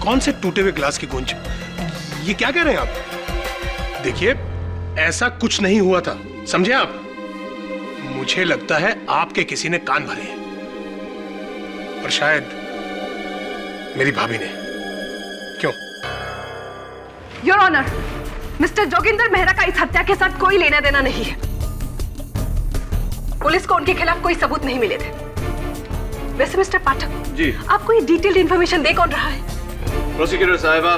कौन से टूटे हुए ग्लास की गूंज? ये क्या कह रहे हैं आप? देखिए, ऐसा कुछ नहीं हुआ था, समझे आप? मुझे लगता है आपके किसी ने कान भरे हैं, और शायद मेरी भाभी ने। क्यों? Your honour, Mr Joginder Mehra का इस हत्या के साथ कोई लेना देना नहीं है। पुलिस को उनके खिलाफ कोई सबूत नहीं मिले थे। वैसे मिस्टर पाठक जी, आपको ये डिटेल्ड इंफॉर्मेशन दे कौन रहा है? प्रोसिक्यूटर साहिबा,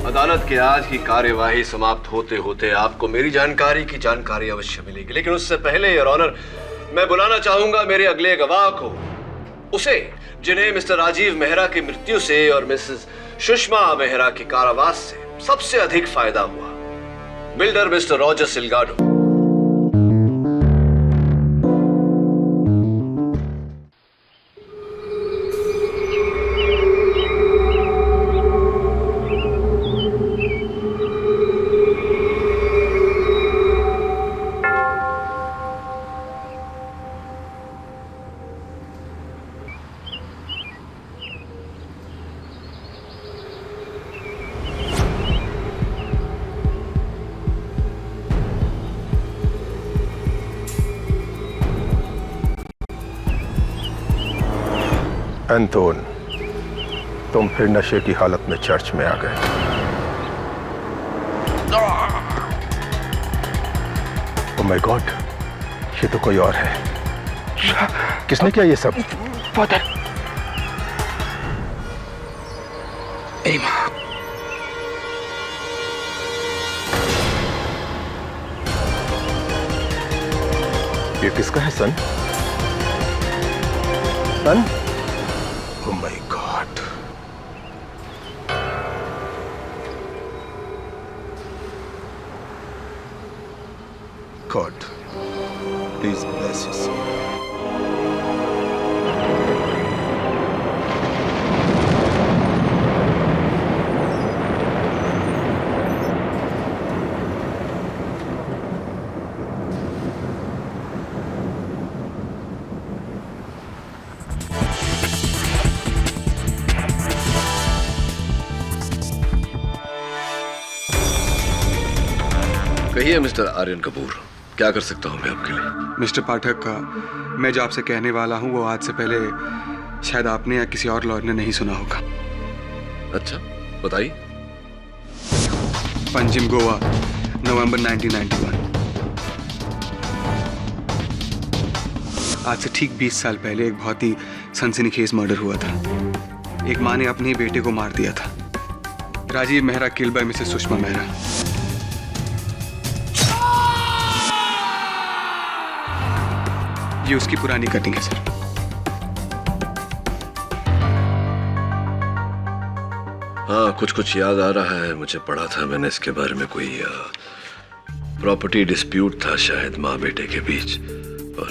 अदालत के आज की कार्यवाही समाप्त होते होते आपको मेरी जानकारी की जानकारी अवश्य मिलेगी, लेकिन उससे पहले योर ऑनर, मैं बुलाना चाहूंगा मेरे अगले गवाह को, उसे जिन्हें मिस्टर राजीव मेहरा की मृत्यु से और मिसेस सुषमा मेहरा के कारावास से सबसे अधिक फायदा हुआ, बिल्डर मिस्टर रॉजर सिल्गाडो। एंटोन, तुम फिर नशे की हालत में चर्च में आ गए। ओह माय गॉड, ये तो कोई और है। किसने किया ये सब? फादर, मेरी माँ। ये किसका है सन? सन? Oh my God. God, please bless his soul. कहिए मिस्टर आर्यन कपूर, क्या कर सकता हूं मैं आपके लिए? मिस्टर पाठक का मैं जो आपसे कहने वाला हूँ वो आज से पहले शायद आपने या किसी और लॉयर ने नहीं सुना होगा। अच्छा, बताइए। पंजिम, गोवा, नवंबर 1991। आज से ठीक 20 साल पहले एक बहुत ही सनसनीखेज मर्डर हुआ था। एक माँ ने अपने ही बेटे को मार दिया था। Rajiv Mehra killed by Mrs Sushma Mehra. ये उसकी पुरानी कटिंग है सर। हाँ, कुछ कुछ याद आ रहा है, मुझे पढ़ा था मैंने इसके बारे में। कोई प्रॉपर्टी डिस्प्यूट था शायद माँ बेटे के बीच, और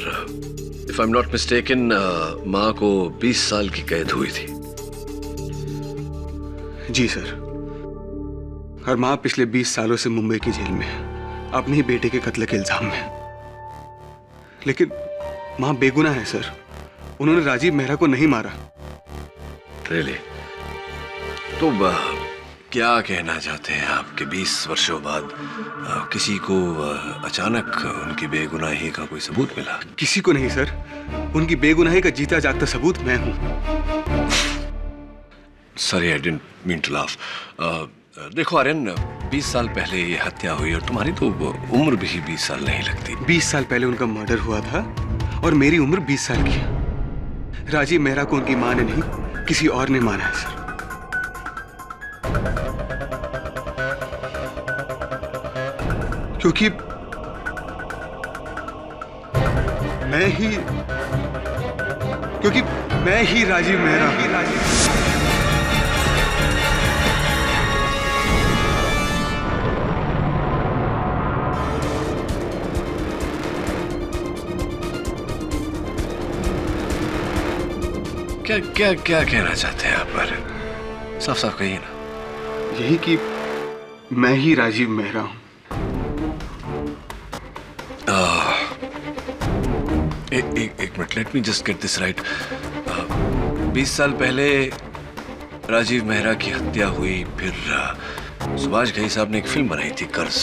if I am not mistaken माँ को 20 साल की कैद हुई थी। जी सर, और माँ पिछले 20 सालों से मुंबई की जेल में है, अपने ही बेटे के कत्ल के इल्जाम में। लेकिन माँ बेगुनाह है सर, उन्होंने राजीव मेहरा को नहीं मारा। रियली? तो क्या कहना चाहते हैं आप कि 20 वर्षों बाद किसी को अचानक उनकी बेगुनाही का कोई सबूत मिला? किसी को नहीं सर, उनकी बेगुनाही का जीता जागता सबूत मैं हूं। Sorry, I didn't mean to laugh. देखो आर्यन, 20 साल पहले ये हत्या हुई और तुम्हारी तो उम्र भी 20 साल नहीं लगती। 20 साल पहले उनका मर्डर हुआ था और मेरी उम्र 20 साल की है। राजीव मेहरा को उनकी माँ ने नहीं, किसी और ने मारा है सर। क्योंकि मैं ही राजीव मेहरा हूं। क्या कहना चाहते हैं आप? पर साफ साफ कहिए ना। यही कि मैं ही राजीव मेहरा हूं। एक minute, let me just get this right. 20 साल पहले राजीव मेहरा की हत्या हुई, फिर सुभाष घई साहब ने एक फिल्म बनाई थी कर्ज,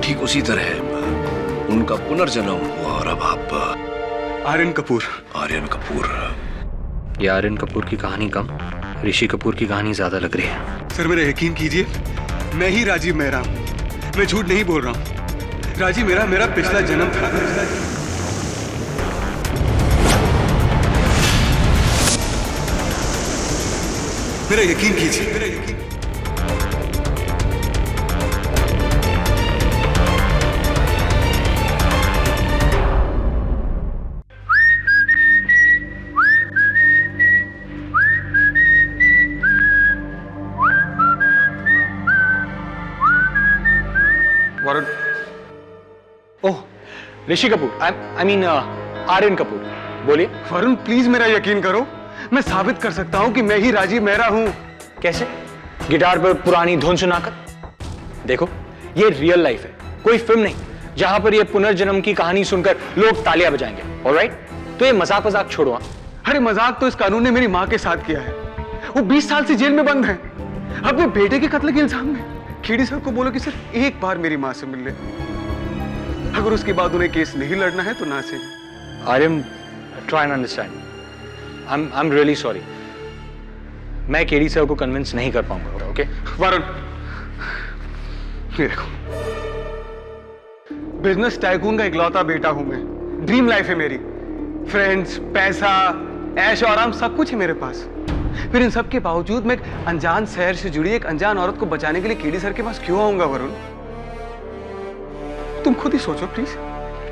ठीक उसी तरह उनका पुनर्जन्म हुआ और अब आप आर्यन कपूर। आर्यन कपूर। ये आर्यन कपूर की कहानी कम, ऋषि कपूर की कहानी ज्यादा लग रही है। सर मेरा यकीन कीजिए, मैं ही राजीव मेहरा हूं, मैं झूठ नहीं बोल रहा हूं। राजीव मेहरा मेरा पिछला जन्म था। मेरा यकीन कीजिए, मेरा यकीन। वरुण, ओह ऋषि कपूर, आई मीन आर्यन कपूर, बोलिए। वरुण प्लीज मेरा यकीन करो, मैं साबित कर सकता हूं कि मैं ही राजीव मेहरा हूं। कैसे? गिटार पर पुरानी धुन सुनाकर? देखो, ये रियल लाइफ है, कोई फिल्म नहीं जहां पर ये पुनर्जन्म की कहानी सुनकर लोग तालियां बजाएंगे। ऑलराइट? तो ये मजाक छोड़ो। अरे मजाक तो इस कानून ने मेरी माँ के साथ किया है। वो 20 साल से जेल में बंद है अपने बेटे के कत्ल के इल्जाम में। खेड़ी साहब को बोलो कि सिर्फ एक बार मेरी माँ से मिल ले, अगर उसके बाद उन्हें केस नहीं लड़ना है तो ना से। Aryan, try and understand. I am really sorry. मैं केडी सर को कन्विंस नहीं कर पाऊंगा। ओके वरुण, ये देखो, बिजनेस टाइकून का इकलौता बेटा हूं मैं। ड्रीम लाइफ है मेरी, फ्रेंड्स, पैसा, ऐश और आराम सब कुछ है मेरे पास। फिर इन सब के बावजूद मैं एक अनजान शहर से जुड़ी एक अनजान औरत को बचाने के लिए केडी सर के पास क्यों आऊंगा वरुण? तुम खुद ही सोचो प्लीज।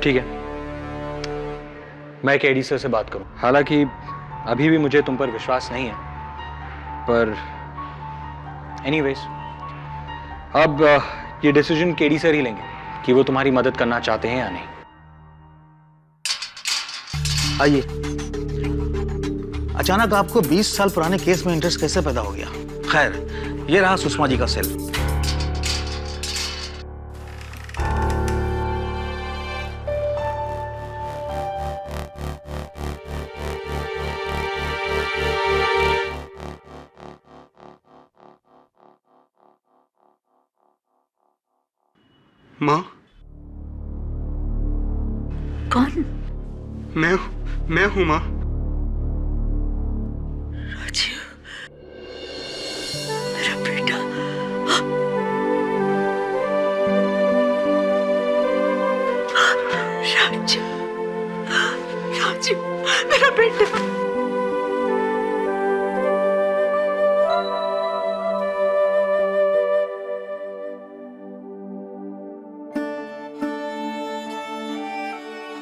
ठीक है, मैं केडी सर से बात करूं। हालांकि अभी भी मुझे तुम पर विश्वास नहीं है, पर एनीवेज, अब ये डिसीजन केडी सर ही लेंगे कि वो तुम्हारी मदद करना चाहते हैं या नहीं। आइए, अचानक आपको 20 साल पुराने केस में इंटरेस्ट कैसे पैदा हो गया? खैर, ये रहा सुषमा जी का सेल। माँ, कौन? मैं हूं माँ। राजीव, मेरा बेटा। राजीव, राजीव, मेरा बेटा।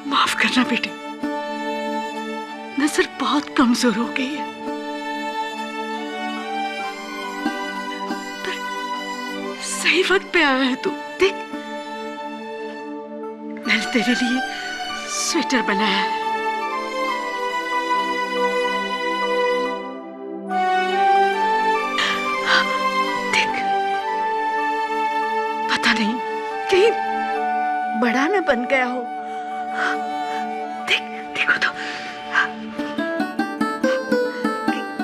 माफ करना बेटे, नजर बहुत कमजोर हो गई है, पर सही वक्त पे आया है तू। देख, मैंने तेरे लिए स्वेटर बनाया है। देख, पता नहीं कहीं बड़ा न बन गया हो। देखो तो,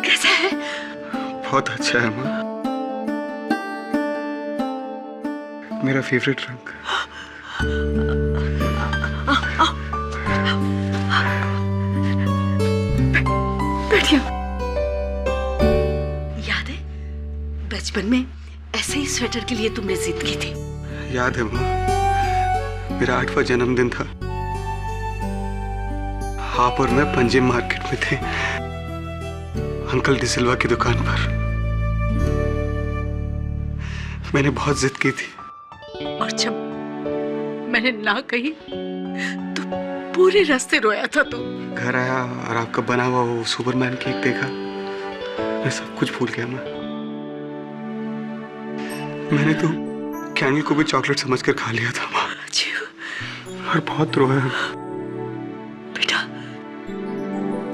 कैसा है? बहुत अच्छा है माँ, मेरा फेवरेट रंग। बैठिए। याद है बचपन में ऐसे ही स्वेटर के लिए तुमने जिद की थी? याद है माँ, मेरा 8वां जन्मदिन था। आप और मैं पंजिम मार्केट में थे, अंकल डिसिल्वा की दुकान पर। मैंने बहुत जिद की थी, और जब मैंने ना कही तो पूरे रास्ते रोया था तू। घर आया और आपका बना हुआ वो सुपरमैन केक देखा, मैं सब कुछ भूल गया। मैंने तो कैंडल को भी चॉकलेट समझकर खा लिया था माँ, और बहुत रोया।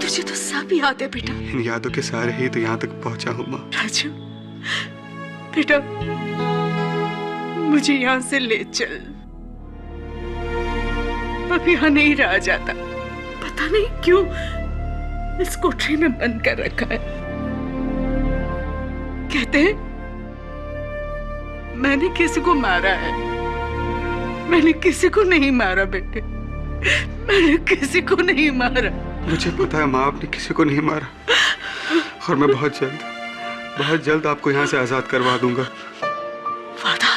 तुझे तो सब याद है बेटा। इन यादों के सहारे ही तो यहाँ तक पहुंचा हूँ माँ। राजू बेटा, मुझे यहाँ से ले चल। अब यहाँ नहीं रहा जाता, पता नहीं क्यों इस कोठरी में बंद कर रखा है। कहते हैं मैंने किसी को मारा है। मैंने किसी को नहीं मारा बेटे, मैंने किसी को नहीं मारा। मुझे पता है माँ, आपने किसी को नहीं मारा, और मैं बहुत जल्द आपको यहाँ से आजाद करवा दूंगा। वादा।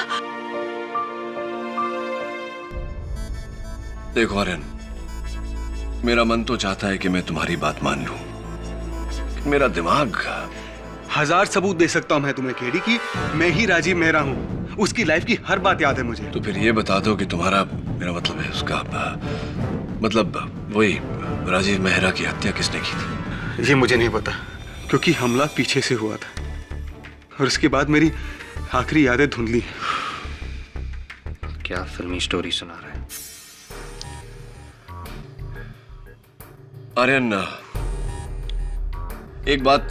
देखो आर्यन, मेरा मन तो चाहता है कि मैं तुम्हारी बात मान लूं, मेरा दिमाग। 1000 सबूत दे सकता हूं मैं तुम्हें केडी की मैं ही राजीव मेहरा हूं। उसकी लाइफ की हर बात याद है मुझे। तो फिर ये बता दो कि तुम्हारा, मेरा मतलब है उसका, मतलब वही राजीव मेहरा की हत्या किसने की थी? ये मुझे नहीं पता, क्योंकि हमला पीछे से हुआ था और उसके बाद मेरी आखिरी यादें धुंधली। क्या फिल्मी स्टोरी सुना रहा है? आर्यन, एक बात,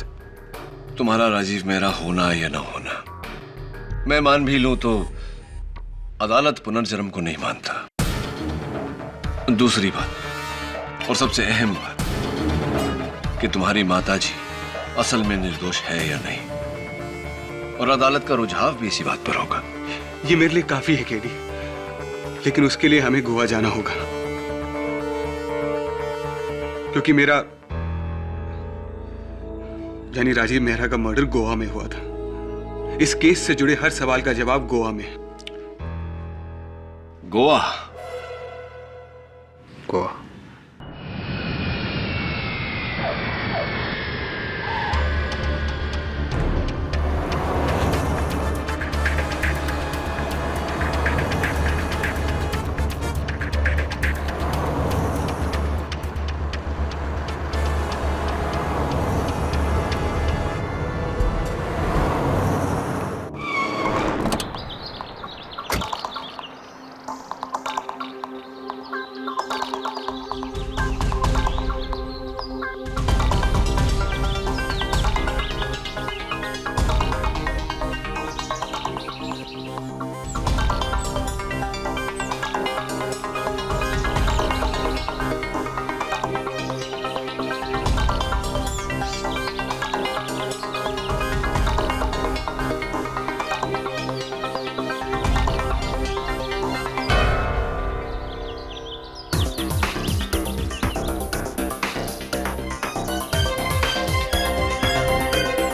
तुम्हारा राजीव मेहरा होना या ना होना मैं मान भी लूं तो अदालत पुनर्जन्म को नहीं मानता। दूसरी बात और सबसे अहम बात कि तुम्हारी माताजी असल में निर्दोष है या नहीं, और अदालत का रुझाव भी इसी बात पर होगा। ये मेरे लिए काफी है केडी, लेकिन उसके लिए हमें गोवा जाना होगा, क्योंकि मेरा यानी राजीव मेहरा का मर्डर गोवा में हुआ था। इस केस से जुड़े हर सवाल का जवाब गोवा में। गोवा? गोवा।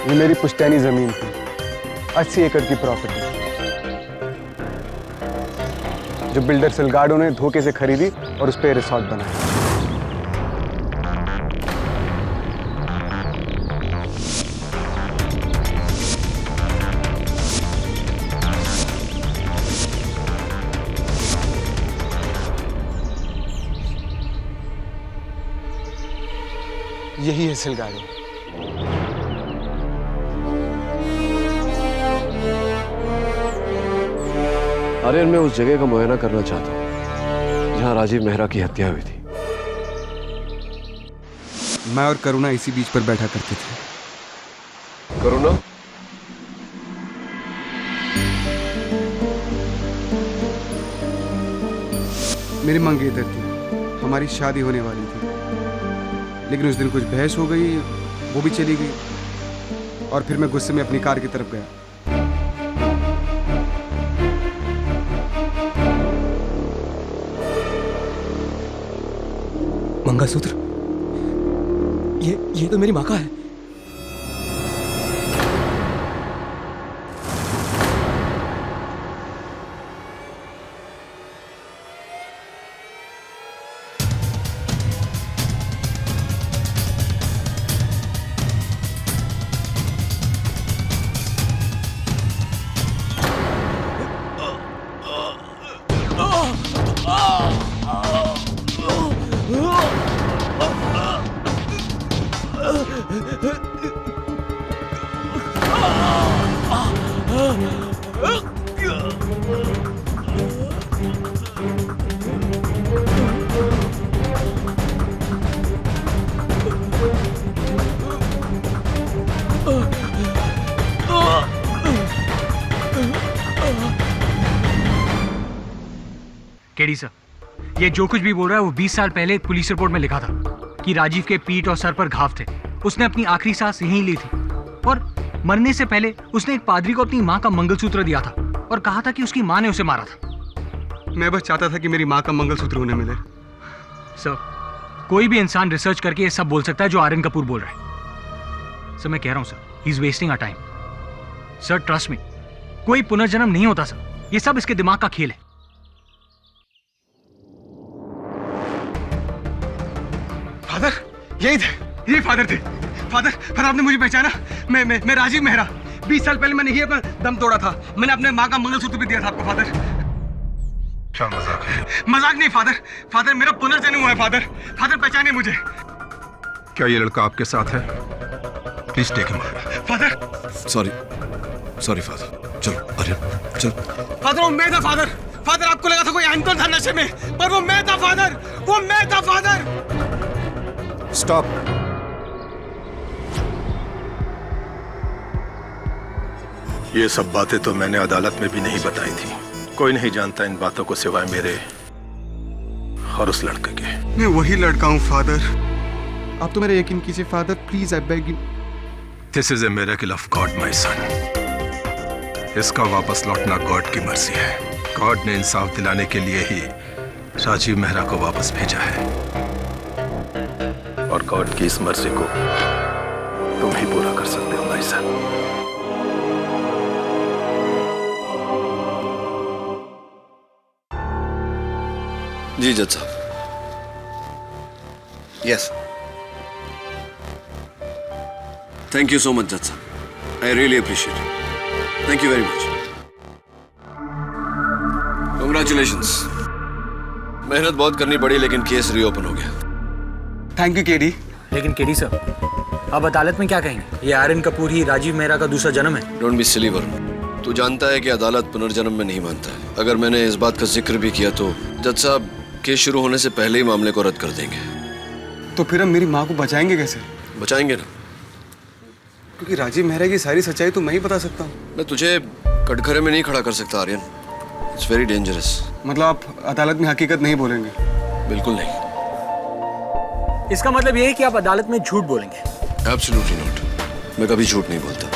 ये मेरी पुश्तैनी जमीन थी, 80 एकड़ की प्रॉपर्टी, जो बिल्डर सिलगाडो ने धोखे से खरीदी और उस पर रिसोर्ट बनाया। यही है सिलगाडो। आर्यन, मैं उस जगह का मुआयना करना चाहता हूँ जहाँ राजीव मेहरा की हत्या हुई थी। मैं और करुणा इसी बीच पर बैठा करते थे। करुणा? मेरी मंगेतर थी, हमारी शादी होने वाली थी, लेकिन उस दिन कुछ बहस हो गई, वो भी चली गई, और फिर मैं गुस्से में अपनी कार की तरफ गया। मंगलसूत्र, ये तो मेरी माँ का है। केडी सर, ये जो कुछ भी बोल रहा है वो 20 साल पहले एक पुलिस रिपोर्ट में लिखा था कि राजीव के पीठ और सर पर घाव थे। उसने अपनी आखिरी सांस यहीं ली थी और मरने से पहले उसने एक पादरी को अपनी माँ का मंगलसूत्र दिया था और कहा था कि उसकी माँ ने उसे मारा था। मैं बस चाहता था कि मेरी माँ का मंगलसूत्र उन्हें मिले। सर, कोई भी इंसान रिसर्च करके ये सब बोल सकता है जो आर्यन कपूर बोल रहा है। सर मैं कह रहा हूँ sir, he is wasting our time. Sir trust me, कोई पुनर्जन्म नहीं होता सर, ये सब इसके दिमाग का खेल है। फादर, यही थे, यही फादर थे। फादर आपने मुझे पहचाना? मैं राजीव मेहरा। 20 साल पहले मैंने ही अपना दम तोड़ा था। मैंने अपने माँ का मंगलसूत्र भी दिया था आपको फादर। क्या मजाक है? मजाक नहीं फादर मेरा पुनर्जन्म हुआ है फादर। पहचानिए मुझे। क्या ये लड़का आपके साथ है? Please take him. Father sorry father. चलो आर्यन चल। फादर वो मैं था फादर आपको लगा था कोई अंकल था नशे में, पर वो मैं था फादर। स्टॉप। ये सब बातें तो मैंने अदालत में भी नहीं बताई थी। कोई नहीं जानता इन बातों को सिवाय मेरे और उस लड़के के। मैं वही लड़का हूँ फादर। आप तो मेरा यकीन कीजिए father, please I beg you. This is a miracle of God my son. इसका वापस लौटना गॉड की मर्जी है। गॉड ने इंसाफ दिलाने के लिए ही राजीव मेहरा को वापस भेजा है, और गॉड की इस मर्जी को तुम ही पूरा कर सकते हो भाई साहब। जी जज साहब। Yes, thank you so much जज साहब, I really appreciate it. Thank you very much. Congratulations. मेहनत बहुत करनी पड़ी लेकिन केस रीओपन हो गया। Thank you KD. लेकिन केडी सर, अब अदालत में क्या कहेंगे? ये आर्यन कपूर ही राजीव मेहरा का दूसरा जन्म है। Don't be silly Varun. तू जानता है कि अदालत पुनर्जन्म में नहीं मानता है। अगर मैंने इस बात का जिक्र भी किया तो जज साहब केस शुरू होने से पहले ही मामले को रद्द कर देंगे। तो फिर हम मेरी माँ को बचाएंगे कैसे? बचाएंगे ना। क्योंकि राजीव मेहरा की सारी सच्चाई तो मैं ही बता सकता हूँ। मैं तुझे कटघरे में नहीं खड़ा कर सकता आर्यन। It's very dangerous. मतलब आप अदालत में हकीकत नहीं बोलेंगे? बिल्कुल नहीं। इसका मतलब ये है कि आप अदालत में झूठ बोलेंगे? Absolutely not. मैं कभी झूठ नहीं बोलता।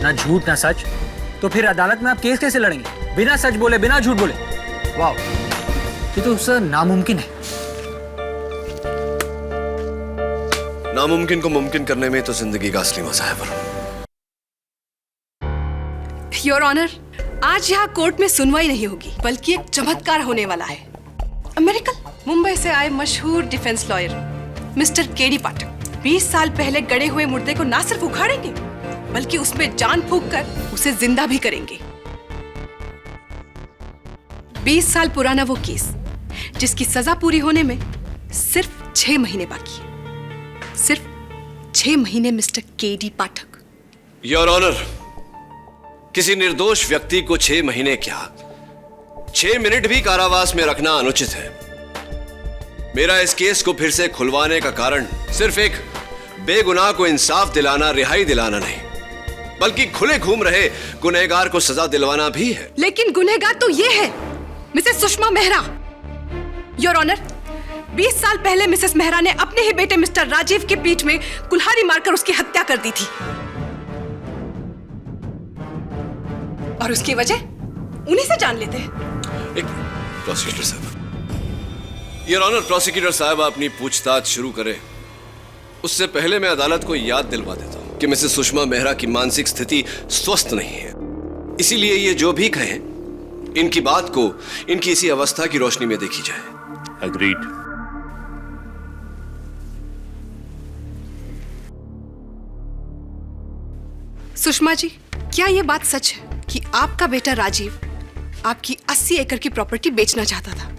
ना झूठ ना सच, तो फिर अदालत में आप केस कैसे लड़ेंगे? बिना सच बोले, बिना झूठ बोले? वाह, ये तो सर नामुमकिन है। नामुमकिन को मुमकिन करने में तो जिंदगी का असली मजा है। योर ऑनर, आज यहाँ कोर्ट में सुनवाई नहीं होगी, बल्कि एक चमत्कार होने वाला है। अमेरिकन मुंबई से आए मशहूर डिफेंस लॉयर मिस्टर केडी पाठक 20 साल पहले गड़े हुए मुर्दे को ना सिर्फ उखाड़ेंगे, बल्कि उसमें जान फूंक कर उसे जिंदा भी करेंगे। 20 साल पुराना वो केस जिसकी सजा पूरी होने में सिर्फ 6 महीने बाकी है। सिर्फ 6 महीने Mr KD Pathak. Your honour, किसी निर्दोष व्यक्ति को 6 महीने क्या 6 मिनट भी कारावास में रखना अनुचित है। मेरा इस केस को फिर से खुलवाने का कारण सिर्फ एक बेगुनाह को इंसाफ दिलाना, रिहाई दिलाना नहीं, बल्कि खुले घूम रहे गुनहगार को सजा दिलवाना भी है। लेकिन गुनहगार तो ये है Mrs Sushma Mehra. Your honour, 20 साल पहले मिसेस मेहरा ने अपने ही बेटे मिस्टर राजीव के पीठ में कुल्हाड़ी मारकर उसकी हत्या कर दी थी, और उसकी वजह उन्हीं से जान लेते हैं। एक प्रोसिक्यूटर साहब, योर ऑनर, प्रोसिक्यूटर साहब अपनी पूछताछ शुरू करें उससे पहले मैं अदालत को याद दिलवा देता हूं कि मिसेस सुषमा मेहरा की मानसिक स्थिति स्वस्थ नहीं है। इसीलिए ये जो भी कहें, इनकी बात को इनकी इसी अवस्था की रोशनी में देखी जाए। अग्रीड। सुषमा जी, क्या ये बात सच है कि आपका बेटा राजीव आपकी 80 एकड़ की प्रॉपर्टी बेचना चाहता था?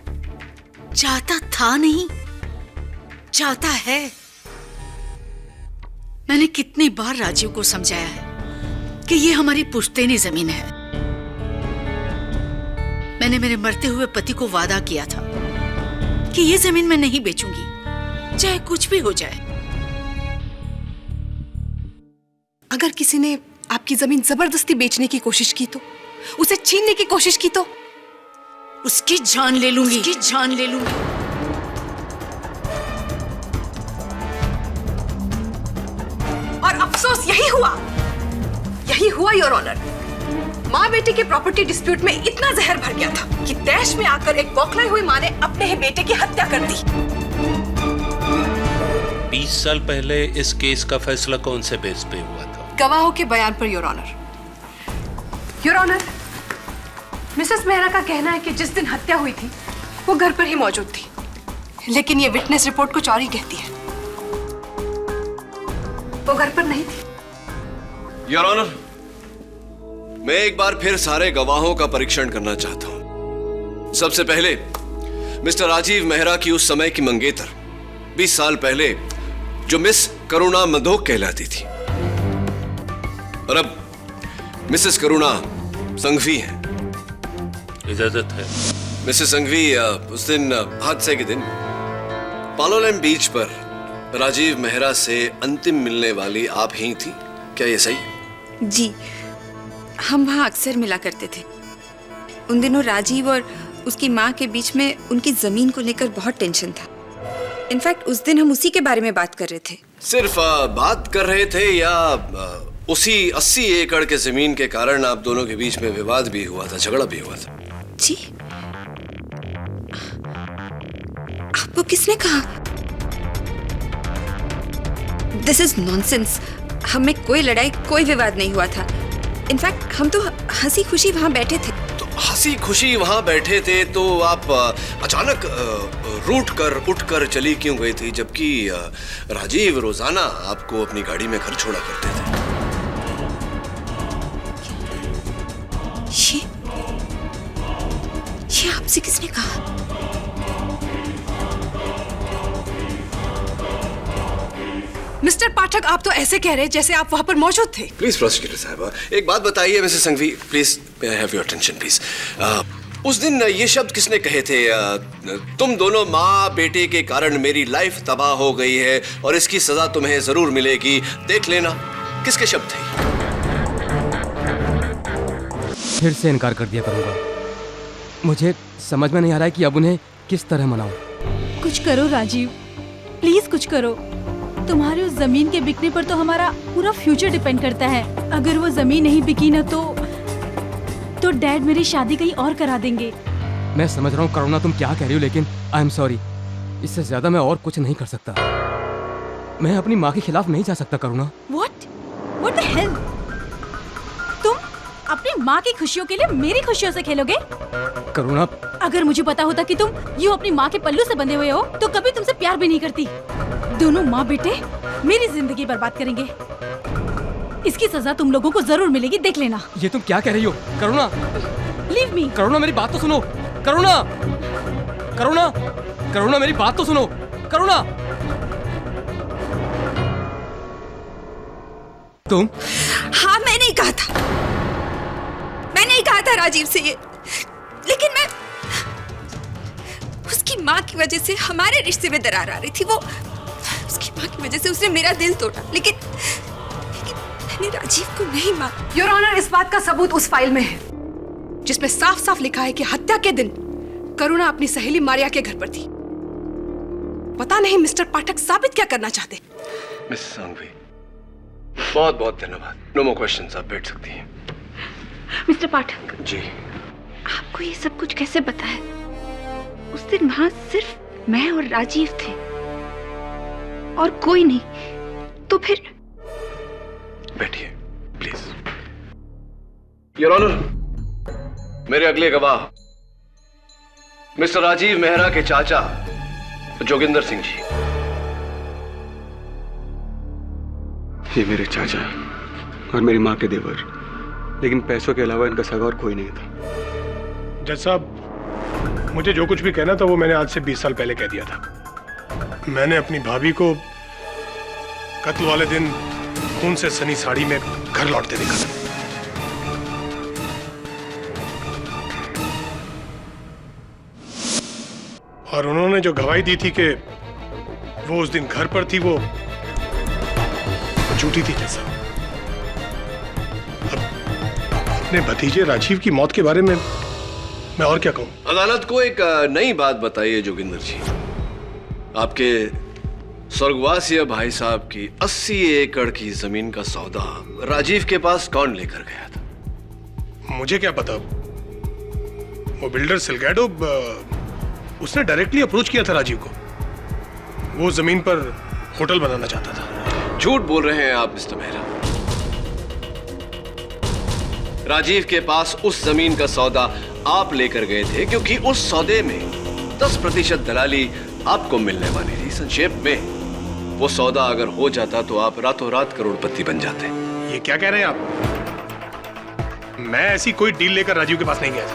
चाहता था नहीं, चाहता है। मैंने कितनी बार राजीव को समझाया है कि ये हमारी पुश्तैनी जमीन है। मैंने मेरे मरते हुए पति को वादा किया था कि ये जमीन मैं नहीं बेचूंगी, चाहे कुछ भी हो जाए। अगर किसी ने आपकी जमीन जबरदस्ती बेचने की कोशिश की तो, उसे छीनने की कोशिश की तो? उसकी जान ले लूंगी, उसकी जान ले लूंगी। और अफसोस यही हुआ योर ऑनर। माँ बेटे के प्रॉपर्टी डिस्प्यूट में इतना जहर भर गया था कि तैश में आकर एक बौखलाई हुई माँ ने अपने ही बेटे की हत्या कर दी। 20 साल पहले इस केस का फैसला कौन से बेस पे हुआ था? गवाहों के बयान पर your honour. Your honour, Mrs Mehra का कहना है कि जिस दिन हत्या हुई थी वो घर पर ही मौजूद थी, लेकिन ये विटनेस रिपोर्ट कुछ और ही कहती है। वो घर पर नहीं थी। योर ऑनर, मैं एक बार फिर सारे गवाहों का परीक्षण करना चाहता हूं। सबसे पहले मिस्टर राजीव मेहरा की उस समय की मंगेतर 20 साल पहले जो मिस करुणा मधोक कहलाती थी और अब मिसेस करुणा संघवी हैं। इजाजत है। मिसेस संघवी, उस दिन हादसे के दिन पालोलेम बीच पर राजीव मेहरा से अंतिम मिलने वाली आप ही थी, क्या ये सही? जी, हम वहाँ अक्सर मिला करते थे। उन दिनों राजीव और उसकी माँ के बीच में उनकी जमीन को लेकर बहुत टेंशन था। इनफैक्ट उस दिन हम उसी के बारे में बात कर रहे थे। सिर्फ बात कर रहे थे या उसी 80 एकड़ के जमीन के कारण आप दोनों के बीच में विवाद भी हुआ था, झगड़ा भी हुआ था? जी, आपको किसने कहा? This is nonsense. हमें कोई लड़ाई, कोई विवाद नहीं हुआ था। इनफैक्ट हम तो हंसी खुशी वहां बैठे थे। तो हंसी खुशी वहां बैठे थे तो आप अचानक उठ कर चली क्यों गई थी, जबकि राजीव रोजाना आपको अपनी गाड़ी में घर छोड़ा करते थे? ये आपसे किसने कहा? मिस्टर पाठक, आप तो ऐसे कह रहे हैं जैसे आप वहां पर मौजूद थे। प्लीज प्रोसिक्यूटर साहब, एक बात बताइए Mrs Sanghvi, please may I have your attention please. उस दिन ये शब्द किसने कहे थे, तुम दोनों माँ बेटे के कारण मेरी लाइफ तबाह हो गई है और इसकी सजा तुम्हें जरूर मिलेगी, देख लेना। किसके शब्द थे? फिर से इनकार कर दिया करूंगा। मुझे समझ में नहीं आ रहा है कि अब उन्हें किस तरह मनाऊं। कुछ करो राजीव, प्लीज कुछ करो। तुम्हारी उस जमीन के बिकने पर तो हमारा पूरा फ्यूचर डिपेंड करता है। अगर वो जमीन नहीं बिकी ना तो डैड मेरी शादी कहीं और करा देंगे। मैं समझ रहा हूँ करुणा तुम क्या कह रही हो, लेकिन आई एम सॉरी, इससे ज्यादा मैं और कुछ नहीं कर सकता। मैं अपनी माँ के खिलाफ नहीं जा सकता करुणा। What the hell? तुम अपनी माँ की खुशियों के लिए मेरी खुशियों से खेलोगे? करुणा, अगर मुझे पता होता कि तुम यूं अपनी माँ के पल्लू से बंधे हुए हो तो कभी तुमसे प्यार भी नहीं करती। दोनों माँ बेटे मेरी जिंदगी बर्बाद करेंगे। इसकी सजा तुम लोगों को जरूर मिलेगी, देख लेना। ये तुम क्या कह रही हो करुणा? Leave me. करुणा मेरी बात तो सुनो। करुणा, करुणा, करुणा मेरी बात तो सुनो। करुणा, तुम? हाँ, मैंने ही कहा था राजीव से ये, लेकिन मैं उसकी माँ की वजह से हमारे रिश्ते में दरार आ रही थी। वो उसकी माँ की वजह से उसने मेरा दिल तोड़ा, लेकिन मैंने राजीव को नहीं मारा। योर ऑनर, इस बात का सबूत उस फाइल में है जिसमें साफ साफ लिखा है कि हत्या के दिन करुणा अपनी सहेली मारिया के घर पर थी। पता नहीं मिस्टर पाठक साबित क्या करना चाहते। मिस संघवी, बहुत बहुत धन्यवाद। नो मोर क्वेश्चंस, आप बैठ सकती हैं। मिस्टर पाठक जी, आपको ये सब कुछ कैसे पता है? उस दिन वहां सिर्फ मैं और राजीव थे और कोई नहीं, तो फिर? बैठिए प्लीज। योर ऑनर, मेरे अगले गवाह मिस्टर राजीव मेहरा के चाचा जोगिंदर सिंह जी। ये मेरे चाचा और मेरी माँ के देवर, लेकिन पैसों के अलावा इनका सगा और कोई नहीं था। जज साहब, मुझे जो कुछ भी कहना था वो मैंने आज से 20 साल पहले कह दिया था। मैंने अपनी भाभी को कत्ल वाले दिन खून से सनी साड़ी में घर लौटते देखा था। और उन्होंने जो गवाही दी थी कि वो उस दिन घर पर थी, वो झूठी थी। जैसा अब अपने भतीजे राजीव की मौत के बारे में मैं और क्या कहूं? अदालत को एक नई बात बताइए जोगिंदर जी। आपके स्वर्गवासी भाई साहब की 80 एकड़ की जमीन का सौदा राजीव के पास कौन लेकर गया था? मुझे क्या पता। वो बिल्डर सिलगैडो, उसने डायरेक्टली अप्रोच किया था राजीव को। वो जमीन पर होटल बनाना चाहता था। झूठ बोल रहे हैं आप मिस्टर मेहरा। राजीव के पास उस जमीन का सौदा आप लेकर गए थे क्योंकि उस सौदे में 10% दलाली आपको मिलने वाली थी। संक्षेप में वो सौदा अगर हो जाता तो आप रातों रात करोड़पति बन जाते। ये क्या कह रहे हैं आप? मैं ऐसी कोई डील लेकर राजीव के पास नहीं गया था।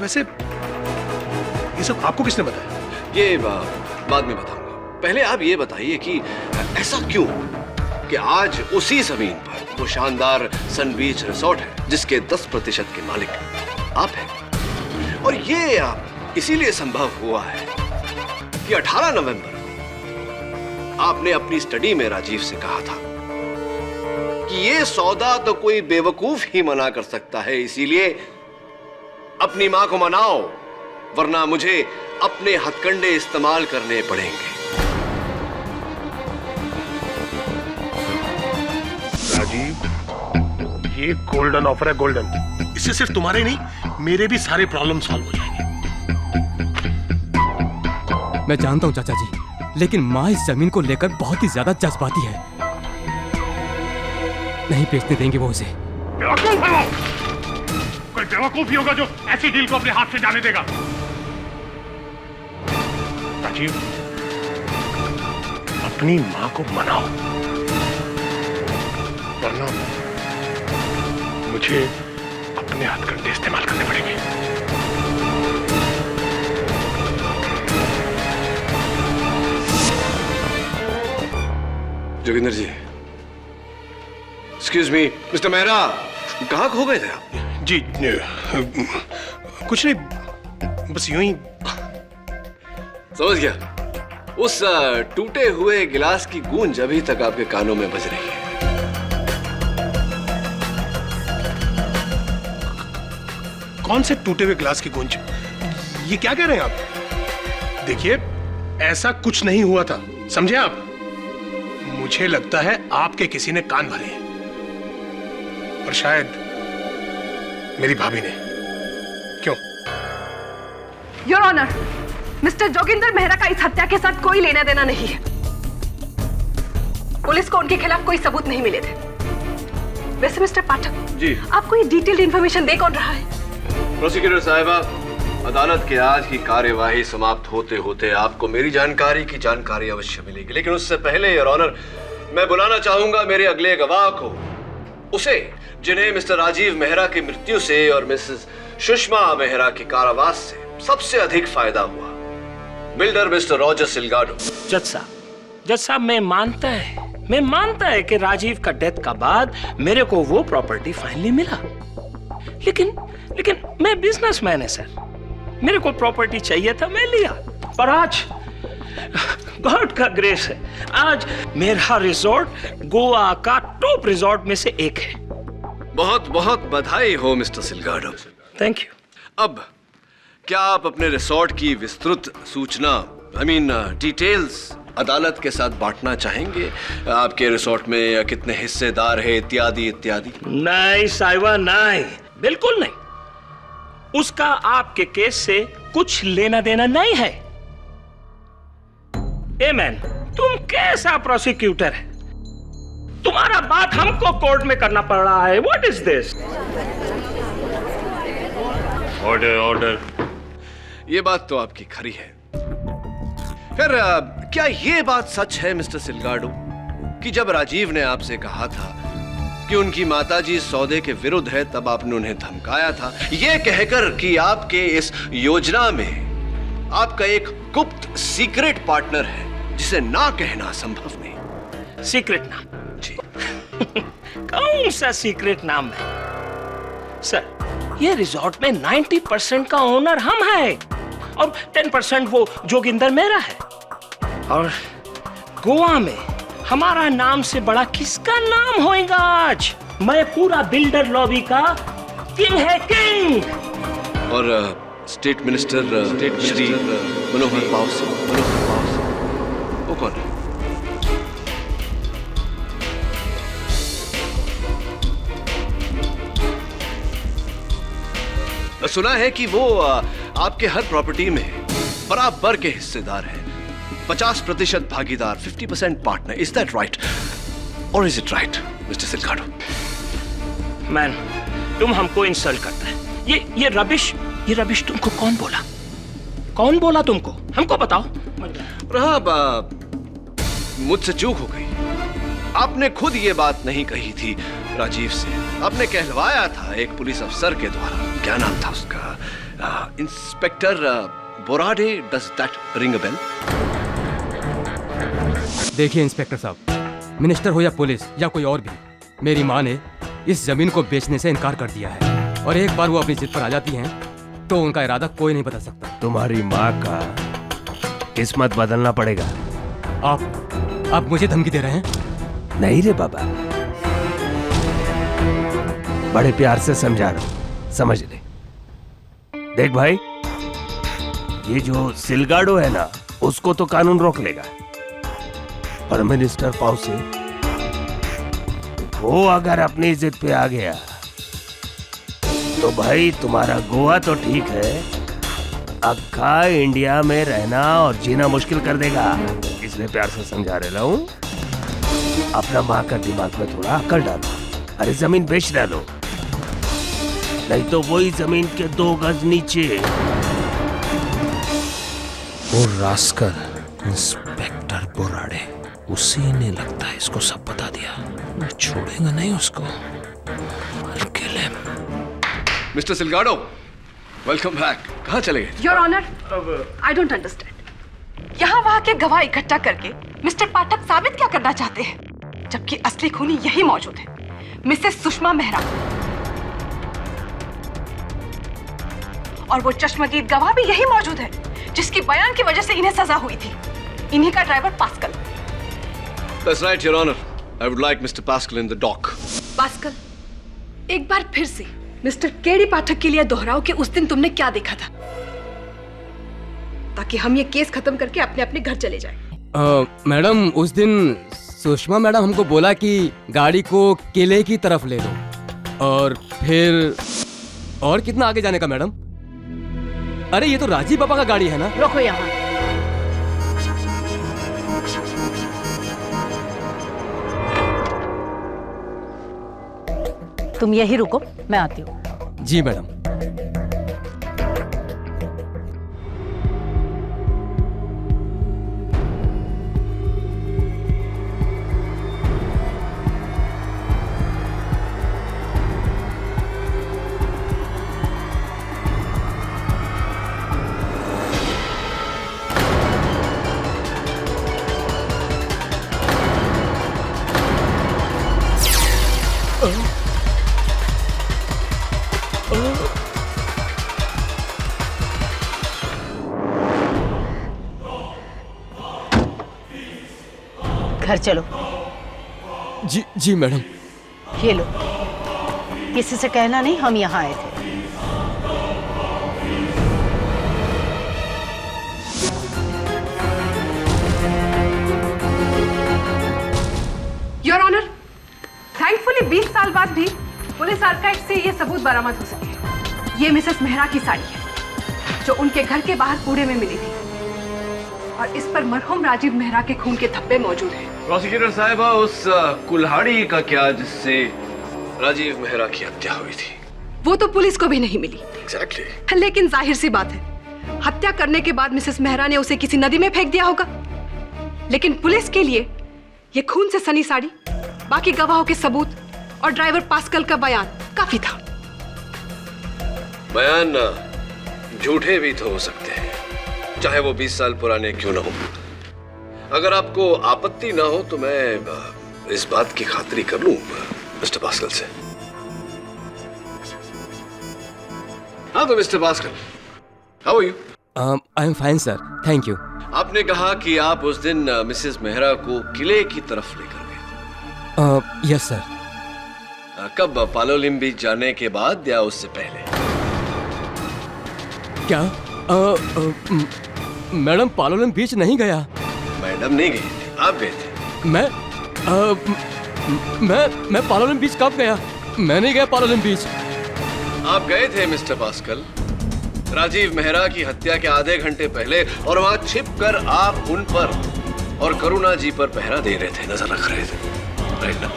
वैसे ये सब आपको किसने बताया? ये बाद में बताऊंगा। पहले आप ये बताइए कि ऐसा क्यों कि आज उसी जमीन पर वो शानदार सन बीच रिसोर्ट है जिसके 10% के मालिक आप हैं। और ये इसीलिए संभव हुआ है कि 18 नवंबर आपने अपनी स्टडी में राजीव से कहा था कि ये सौदा तो कोई बेवकूफ ही मना कर सकता है, इसीलिए अपनी मां को मनाओ वरना मुझे अपने हथकंडे इस्तेमाल करने पड़ेंगे। राजीव, ये गोल्डन ऑफर है, गोल्डन। इससे सिर्फ तुम्हारे नहीं मेरे भी सारे प्रॉब्लम सॉल्व हो जाएंगे। मैं जानता हूँ चाचा जी, लेकिन माँ इस जमीन को लेकर बहुत ही ज्यादा जज्बाती है। नहीं बेचने देंगे वो उसे। बेवकूफ है वो। कोई बेवकूफ ही होगा जो ऐसी डील को अपने हाथ से जाने देगा। राजीव, अपनी मां को मनाओ वरना मुझे अपने हथकंडे इस्तेमाल करने पड़ेंगे। जोगिंदर जी, एक्सक्यूज मी, मिस्टर मेहरा, कहाँ खो गए थे आप? जी कुछ नहीं, बस यूं ही। समझ गया। उस टूटे हुए गिलास की गूंज अभी तक आपके कानों में बज रही है। कौन से टूटे हुए ग्लास की गूंज? ये क्या कह रहे हैं आप? देखिए, ऐसा कुछ नहीं हुआ था, समझे आप? मुझे लगता है आपके किसी ने कान भरे हैं और शायद मेरी भाभी ने। क्यों? Your honour, Mr Joginder Mehra का इस हत्या के साथ कोई लेना देना नहीं है। पुलिस को उनके खिलाफ कोई सबूत नहीं मिले थे। वैसे मिस्टर पाठक जी, आपको ये डिटेल्ड इंफॉर्मेशन दे कौन रहा है? प्रोसिक्यूटर साहिबा, अदालत के आज की कार्यवाही समाप्त होते होते आपको मेरी जानकारी की जानकारी अवश्य मिलेगी, लेकिन उससे पहले योर ऑनर, मैं बुलाना चाहूंगा मेरे अगले गवाह को, उसे जिन्हें मिस्टर राजीव मेहरा की मृत्यु से और मिसेस सुषमा मेहरा के कारावास से सबसे अधिक फायदा हुआ, बिल्डर मिस्टर रॉजर सिलगाडो। जज साहब, मैं मानता है कि राजीव का डेथ का बाद मेरे को वो प्रॉपर्टी फाइनली मिला, लेकिन मैं बिजनेसमैन है सर, मेरे को प्रॉपर्टी चाहिए था, मैं लिया। पर आज गॉड का ग्रेस है, आज मेरा रिजॉर्ट गोवा का टॉप रिजॉर्ट में से एक है। बहुत बहुत बधाई हो मिस्टर सिलगाडो। Thank you. अब क्या आप अपने रिसोर्ट की विस्तृत सूचना, डिटेल्स अदालत के साथ बांटना चाहेंगे? आपके रिसोर्ट में कितने हिस्सेदार हैं, इत्यादि इत्यादि? नहीं साहिबा, नहीं, बिल्कुल नहीं। उसका आपके केस से कुछ लेना देना नहीं है। ए मैन, तुम कैसा प्रोसिक्यूटर है? तुम्हारा बात हमको कोर्ट में करना पड़ रहा है। What is this? ऑर्डर। ये बात तो आपकी खरी है। फिर क्या ये बात सच है मिस्टर सिलगाडो कि जब राजीव ने आपसे कहा था कि उनकी माताजी सौदे के विरुद्ध है, तब आपने उन्हें धमकाया था ये कहकर कि आपके इस योजना में आपका एक गुप्त सीक्रेट पार्टनर है जिसे ना कहना संभव नहीं? सीक्रेट नाम? जी। कौन सा सीक्रेट नाम है सर? ये रिजॉर्ट में 90% का ओनर हम हैं और 10% वो जोगिंदर मेहरा है। और गोवा में हमारा नाम से बड़ा किसका नाम होएगा आज? मैं पूरा बिल्डर लॉबी का किंग है, किंग। और स्टेट मिनिस्टर श्री मनोहर पाव सिंह, वो कौन है? सुना है कि वो आपके हर प्रॉपर्टी में बराबर के हिस्सेदार है, 50% भागीदार, 50% पार्टनर। इज दैट राइट और is it right mister Silgado? Man, तुम हमको इंसल्ट करता है। ये रबिश तुमको कौन बोला? कौन बोला तुमको? हमको बताओ। मुझसे चूक हो गई। आपने खुद ये बात नहीं कही थी राजीव से, आपने कहलवाया था एक पुलिस अफसर के द्वारा। क्या नाम था उसका? Inspector Borade. Does that ring a bell? देखिए इंस्पेक्टर साहब, मिनिस्टर हो या पुलिस या कोई और भी, मेरी माँ ने इस जमीन को बेचने से इनकार कर दिया है, और एक बार वो अपनी जिद पर आ जाती हैं तो उनका इरादा कोई नहीं बदल सकता। तुम्हारी माँ का किस्मत बदलना पड़ेगा। आप मुझे धमकी दे रहे हैं? नहीं रे बाबा, बड़े प्यार से समझा रहा हूं, समझ ले। देख भाई, ये जो सिलगाडो है ना, उसको तो कानून रोक लेगा, पर मिनिस्टर पाउसे वो अगर अपनी जिद पे आ गया तो भाई तुम्हारा गोवा तो ठीक है, अक्खा इंडिया में रहना और जीना मुश्किल कर देगा। इसलिए प्यार से समझा रहा हूं, अपना माँ का दिमाग में थोड़ा अकल डालो। अरे जमीन बेच डालो, नहीं तो वही जमीन के 2 गज नीचे वो रास्कल इंस्पेक्टर बोराडे, उसी ने लगता है इसको सब बता दिया। मैं छोड़ेगा नहीं उसको। Mister Silgado, welcome back. कहाँ चले गए? Your honour, I don't understand. यहाँ वहाँ के गवाह इकट्ठा करके मिस्टर पाठक साबित क्या करना चाहते हैं, जबकि असली खूनी यही मौजूद है, मिसेस सुषमा मेहरा। और वो चश्मदीद गवाह भी यही मौजूद है, जिसकी बयान की वजह से इन्हें सजा हुई थी, इन्हीं का driver pascal. That's right, Your Honor. I would like Mr. Pascal in the dock. Pascal, एक बार फिर से मिस्टर केडी पाठक के लिए दोहराओ कि उस दिन तुमने क्या देखा था, ताकि हम ये केस खत्म करके अपने अपने घर चले जाएं। मैडम, उस दिन सुषमा मैडम हमको बोला कि गाड़ी को किले की तरफ ले लो, और फिर और कितना आगे जाने का मैडम? अरे ये तो राजीव पापा का गाड़ी है ना। रोको यहाँ। तुम यही रुको, मैं आती हूँ। जी मैडम। घर चलो। जी मैडम। ये लो, किसी से कहना नहीं हम यहाँ आए थे। योर ऑनर, थैंकफुली 20 साल बाद भी पुलिस आर्काइव से ये सबूत बरामद हो सके। ये मिसेस मेहरा की साड़ी है, जो उनके घर के बाहर कूड़े में मिली थी, और इस पर मरहूम राजीव मेहरा के खून के धब्बे मौजूद हैं। प्रोसिक्यूटर साहिबा, उस कुल्हाड़ी का क्या जिससे राजीव मेहरा की हत्या हुई थी? वो तो पुलिस को भी नहीं मिली। एग्जैक्टली। लेकिन जाहिर सी बात है, हत्या करने के बाद मिसेस मेहरा ने उसे किसी नदी में फेंक दिया होगा। लेकिन पुलिस के लिए ये खून से सनी साड़ी, बाकी गवाहों के सबूत और ड्राइवर पास्कल का बयान काफी था। बयान झूठे भी तो हो सकते हैं, चाहे वो 20 साल पुराने क्यों ना हो। अगर आपको आपत्ति ना हो तो मैं इस बात की खातिरी कर लूं मिस्टर पास्कल से। हाँ तो Mr Pascal, how are you? I am fine sir, thank you. आपने कहा कि आप उस दिन मिसेस मेहरा को किले की तरफ लेकर गए थे। Yes sir. कब? पालोलिम बीच जाने के बाद या उससे पहले? क्या? मैडम, पालोलिम बीच नहीं गया। मैडम नहीं गई थी, आप गए थे। मैं पालोलेम बीच कब गया? मैं नहीं गया पालोलेम बीच। आप गए थे मिस्टर पास्कल, राजीव मेहरा की हत्या के आधे घंटे पहले, और वहां छिपकर आप उन पर और करुणा जी पर पहरा दे रहे थे, नजर रख रहे थे, राइट ना?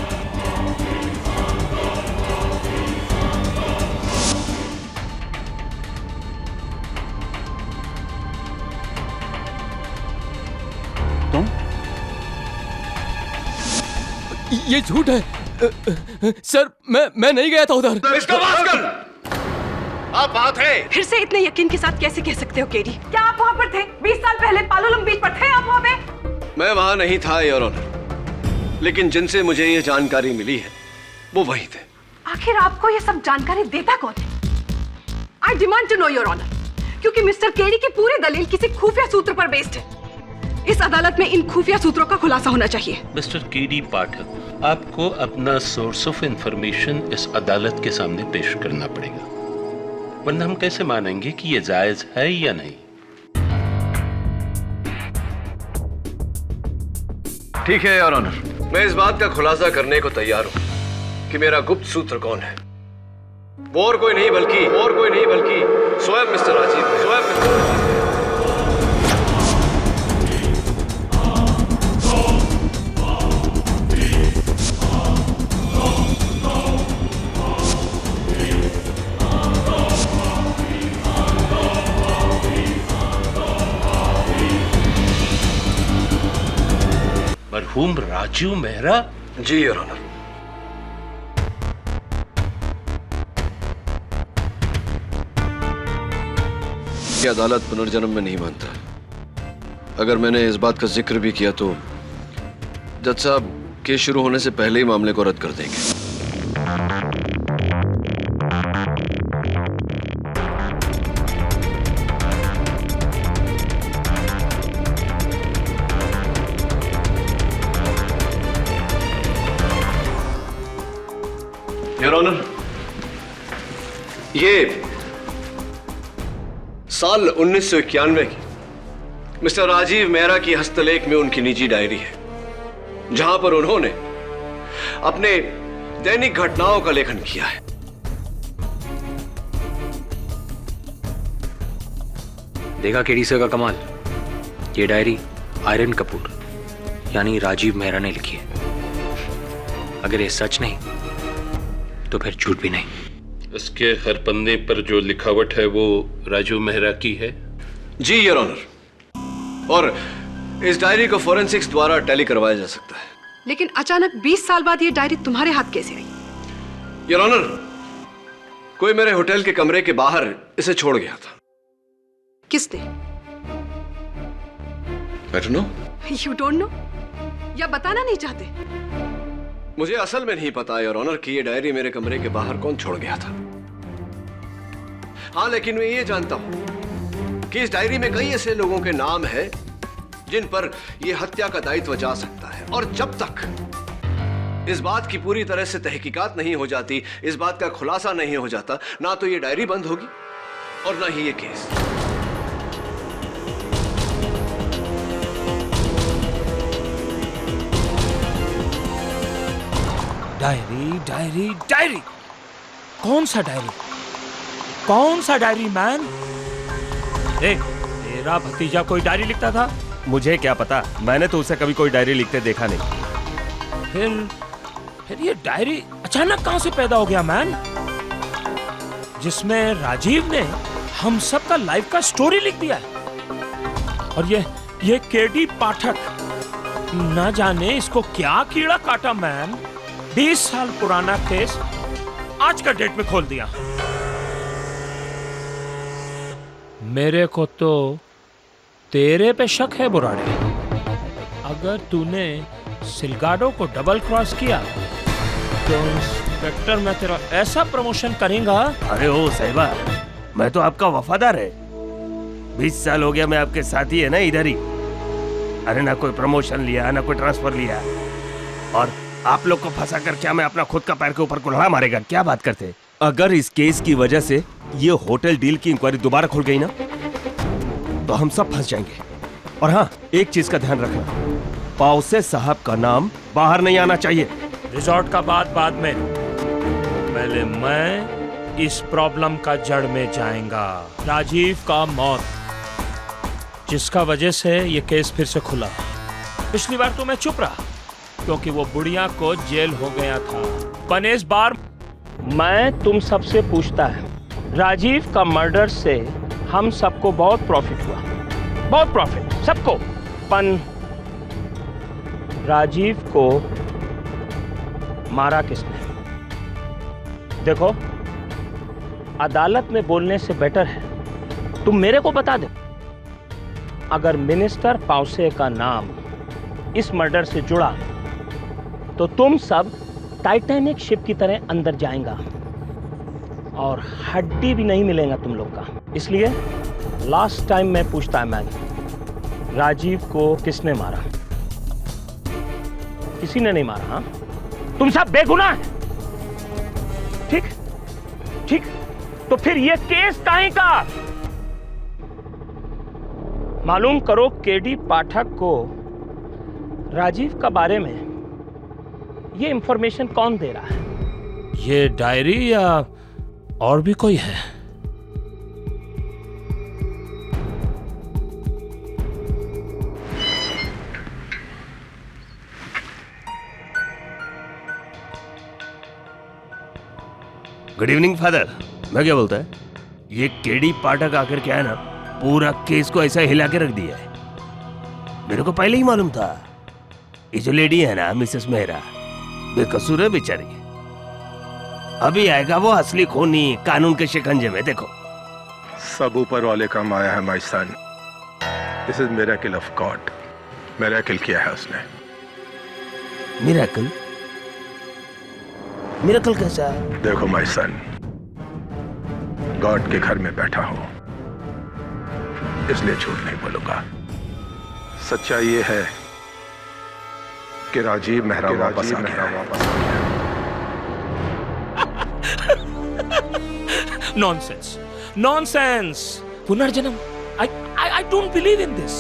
तुम? ये झूठ है सर, मैं नहीं गया था उधर। मिस्टर पास्कल, आप बात है। फिर से इतने यकीन के साथ कैसे कह सकते हो केडी? क्या आप वहाँ पर थे? 20 साल पहले पालोलम बीच पर थे आप वहाँ पे? मैं वहां नहीं था योर ऑनर, लेकिन जिनसे मुझे ये जानकारी मिली है वो वही थे। आखिर आपको ये सब जानकारी देता कौन है? I demand to know your honour, क्योंकि मिस्टर केडी की पूरी दलील किसी खुफिया सूत्र पर बेस्ड है। इस अदालत में इन खुफिया सूत्रों का खुलासा होना चाहिए। मिस्टर केडी पाठक, आपको अपना सोर्स ऑफ इंफॉर्मेशन इस अदालत के सामने पेश करना पड़ेगा, वरना हम कैसे मानेंगे कि ये जायज है या नहीं। ठीक है योर ऑनर, मैं इस बात का खुलासा करने को तैयार हूं कि मेरा गुप्त सूत्र कौन है। वो और कोई नहीं बल्कि स्वयं मिस्टर राजीव। मरहूम राजीव मेहरा? जी योर ऑनर। ये अदालत पुनर्जन्म में नहीं मानता। अगर मैंने इस बात का जिक्र भी किया तो जज साहब केस शुरू होने से पहले ही मामले को रद्द कर देंगे। योर ऑनर, ये साल 1991 की मिस्टर राजीव मेहरा की हस्तलेख में उनकी निजी डायरी है, जहां पर उन्होंने अपने दैनिक घटनाओं का लेखन किया है। देखा केडी सर का कमाल? ये डायरी आयरन कपूर यानी राजीव मेहरा ने लिखी है। अगर ये सच नहीं तो फिर झूठ भी नहीं। इसके हर पन्ने पर जो लिखावट है वो राजीव मेहरा की है? जी योर ऑनर, और इस डायरी को फोरेंसिक्स द्वारा टैली करवाया जा सकता है। लेकिन अचानक 20 साल बाद ये डायरी तुम्हारे हाथ कैसे आई? योर ऑनर, कोई मेरे होटल के कमरे के बाहर इसे छोड़ गया था। किसने? I don't know। You don't know? या बताना नहीं चाहते? मुझे असल में नहीं पता योर ऑनर कि ये डायरी मेरे कमरे के बाहर कौन छोड़ गया था। हाँ, लेकिन मैं ये जानता हूं कि इस डायरी में कई ऐसे लोगों के नाम हैं जिन पर यह हत्या का दायित्व जा सकता है, और जब तक इस बात की पूरी तरह से तहकीकात नहीं हो जाती, इस बात का खुलासा नहीं हो जाता, ना तो ये डायरी बंद होगी और ना ही ये केस। डायरी डायरी डायरी, कौन सा डायरी? कौन सा डायरी मैन? तेरा भतीजा कोई डायरी लिखता था? मुझे क्या पता, मैंने तो उसे कभी कोई डायरी लिखते देखा नहीं। फिर ये डायरी अचानक कहां से पैदा हो गया मैन, जिसमें राजीव ने हम सब का लाइफ का स्टोरी लिख दिया है। और ये केडी पाठक, ना जाने इसको क्या कीड़ा काटा मैन, 20 साल पुराना केस आज का डेट में खोल दिया। मेरे को तो तेरे पे शक है बुराड़े। अगर तूने सिलगाडो को डबल क्रॉस किया तो इंस्पेक्टर मैं तेरा ऐसा प्रमोशन करेगा। अरे ओ साहिबा, मैं तो आपका वफादार है। 20 साल हो गया मैं आपके साथी है ना इधर ही। अरे ना कोई प्रमोशन लिया ना कोई ट्रांसफर लिया, और आप लोग को फंसा कर क्या मैं अपना खुद का पैर के ऊपर कुल्हाड़ा मारेगा? क्या बात करते? अगर इस केस की वजह से ये होटल डील की इंक्वायरी दोबारा खुल गई ना तो हम सब फंस जाएंगे। और हाँ, एक चीज का ध्यान रखना, पाउसे साहब का नाम बाहर नहीं आना चाहिए। रिजॉर्ट का बात बाद में, पहले मैं इस प्रॉब्लम का जड़ में जाएगा। राजीव का मौत, जिसका वजह से ये केस फिर से खुला। पिछली बार तो मैं चुप रहा क्योंकि वो बुढ़िया को जेल हो गया था, पर इस बार मैं तुम सबसे पूछता है, राजीव का मर्डर से हम सबको बहुत प्रॉफिट हुआ, बहुत प्रॉफिट सबको, पर राजीव को मारा किसने? देखो, अदालत में बोलने से बेटर है तुम मेरे को बता दो। अगर मिनिस्टर पाउसे का नाम इस मर्डर से जुड़ा तो तुम सब टाइटैनिक शिप की तरह अंदर जाएगा और हड्डी भी नहीं मिलेगा तुम लोग का। इसलिए लास्ट टाइम मैं पूछता है, मैं राजीव को किसने मारा? किसी ने नहीं मारा। हाँ, तुम सब बेगुनाह हैं। ठीक ठीक, तो फिर ये केस काहे का? मालूम करो केडी पाठक को राजीव का बारे में ये इंफॉर्मेशन कौन दे रहा है? ये डायरी या और भी कोई है? Good evening father. मैं क्या बोलता है, ये केडी पाठक आकर क्या है ना, पूरा केस को ऐसा हिला के रख दिया है। मेरे को पहले ही मालूम था, ये जो लेडी है ना मिसेस मेहरा, बेकसूर है बेचारी। अभी आएगा वो असली खूनी कानून के शिकंजे में। देखो, सब ऊपर वाले का माया है my son. This is miracle of God. Miracle किया है उसने। मिरेकल? मिरेकल कैसा है? देखो माय सन, गॉड के घर में बैठा हूं, इसलिए झूठ नहीं बोलूंगा। सच्चाई ये है कि राजीव मेहरा वापस आ गया। Nonsense, nonsense. पुनर्जन्म, I don't believe in this.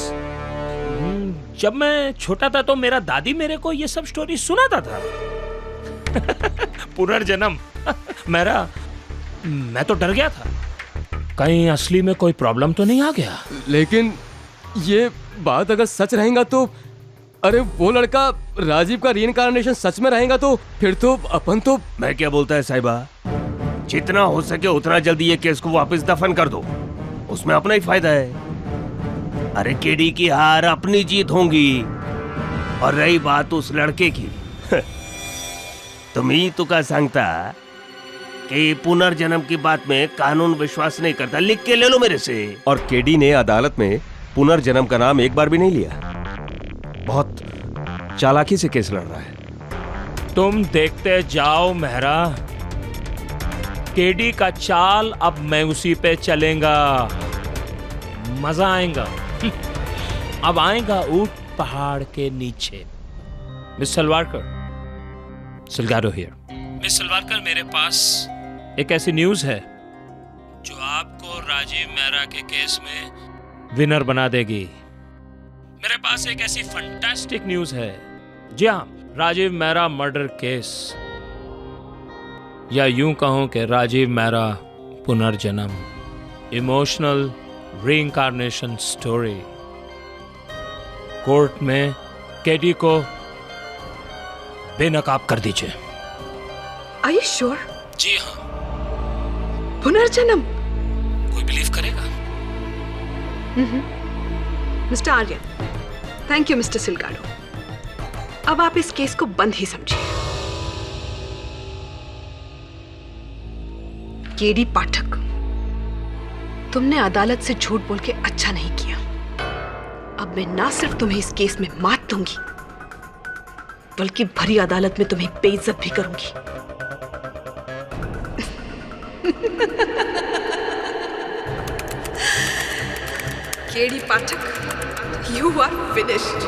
जब मैं छोटा था तो मेरा दादी मेरे को ये सब स्टोरी सुनाता था। पुनर्जन्म, मैं तो डर गया था, कहीं असली में कोई प्रॉब्लम तो नहीं आ गया। लेकिन ये बात अगर सच रहेगा तो, अरे वो लड़का राजीव का रीइंकार्नेशन सच में रहेगा तो फिर तो अपन तो। मैं क्या बोलता है साहिबा, जितना हो सके उतना जल्दी ये केस को वापस दफन कर दो, उसमें अपना ही फायदा है। अरे केडी की हार अपनी जीत होंगी। और रही बात उस लड़के की, तुम ही तो का सांगता कि पुनर्जन्म की बात में कानून विश्वास नहीं करता, लिख के ले लो मेरे से। और केडी ने अदालत में पुनर्जन्म का नाम एक बार भी नहीं लिया। बहुत चालाकी से केस लड़ रहा है। तुम देखते जाओ मेहरा, केडी का चाल अब मैं उसी पे चलेगा, मजा आएगा। अब आएगा ऊंट पहाड़ के नीचे। Miss Salvarkar, Silgaro here. Miss Salvarkar, मेरे पास एक ऐसी न्यूज है जो आपको राजीव मेहरा के केस में विनर बना देगी। मेरे पास एक ऐसी फंटास्टिक न्यूज है। जी हाँ, राजीव मेहरा मर्डर केस, या यूं कहूं कि राजीव मेहरा पुनर्जन्म, इमोशनल रीइंकार्नेशन स्टोरी। कोर्ट में केडी को बेनकाब कर दीजिए। Are you sure? जी हाँ। पुनर्जन्म? कोई बिलीव करेगा? Mister Aryan, thank you mister Silgado. अब आप इस केस को बंद ही समझिए। केडी पाठक, तुमने अदालत से झूठ बोल के अच्छा नहीं किया। अब मैं ना सिर्फ तुम्हें इस केस में मात दूंगी, बल्कि भरी अदालत में तुम्हें बेइज्जत भी करूंगी। KD Pathak, you are finished.